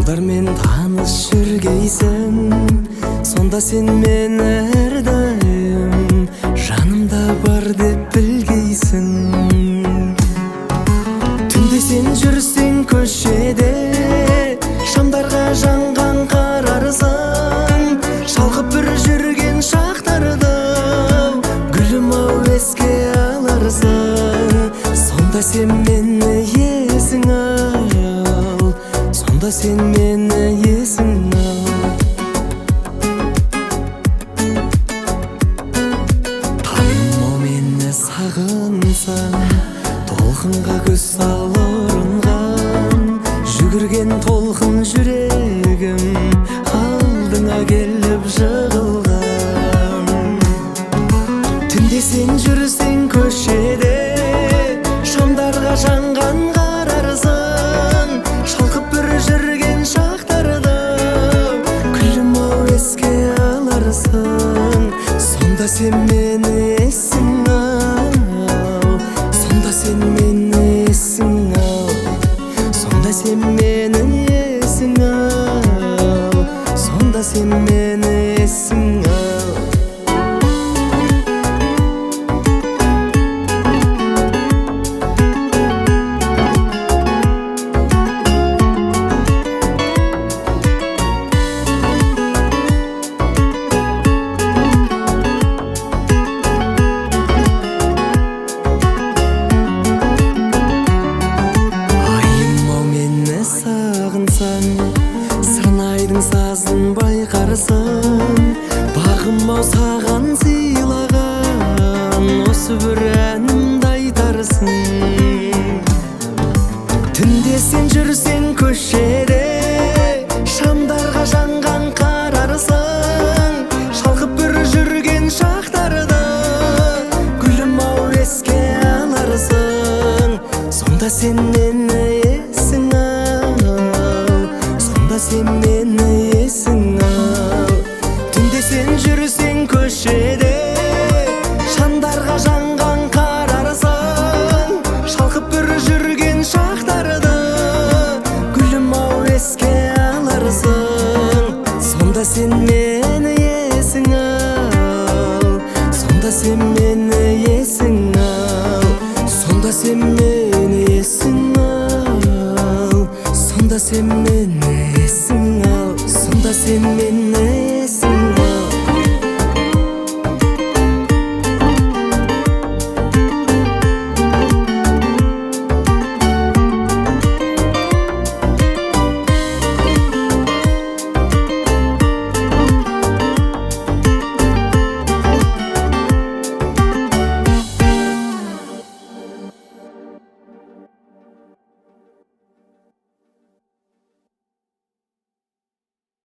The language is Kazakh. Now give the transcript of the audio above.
Балдармен таныш жүргейсің, сонда сен мен әрдайым жанымда бар деп білгейсің. Түнде сен жүрсең көшеде, шамдарға жанған қарарсың, шалқып бір жүрген шақтарды гүлім ау еске аларсың. Сонда сен мені есің ал, сонда сен мені есің ал. Таным ау мені сағынсаң, толқынға көз сал ұрынған, жүгірген толқын жүрегім алдыңа келіп жығылған. Түнде сен жүрсең көшеде, шамдарға жанған қарарсың, шалқып бір жүрген шақтарды күлім ау еске аларсың. Сонда сен мені есің ал, сонда сен мені есің ал, сонда сен мені есің ал, сонда сен мені есің ал. Сырнайдың сазын байқарсың, бағым ау саған сыйлаған осы бір әнімді айтарсың. Түнде сен жүрсең көшеде, шамдарға жанған қарарсың, шалқып бір жүрген шақтарды гүлім ау еске аларсың. Сонда сен мені есің ал, сонда сен мені есің ал. Түнде сен жүрсең көшеде, шамдарға жанған қарарсың, шалқып бір жүрген шақтарды гүлім ау еске аларсың. Сонда сен мені есің ал, сонда сен мені есің ал, сонда сен мені есің ал, сонда сен мені есің ал, сонда сен мені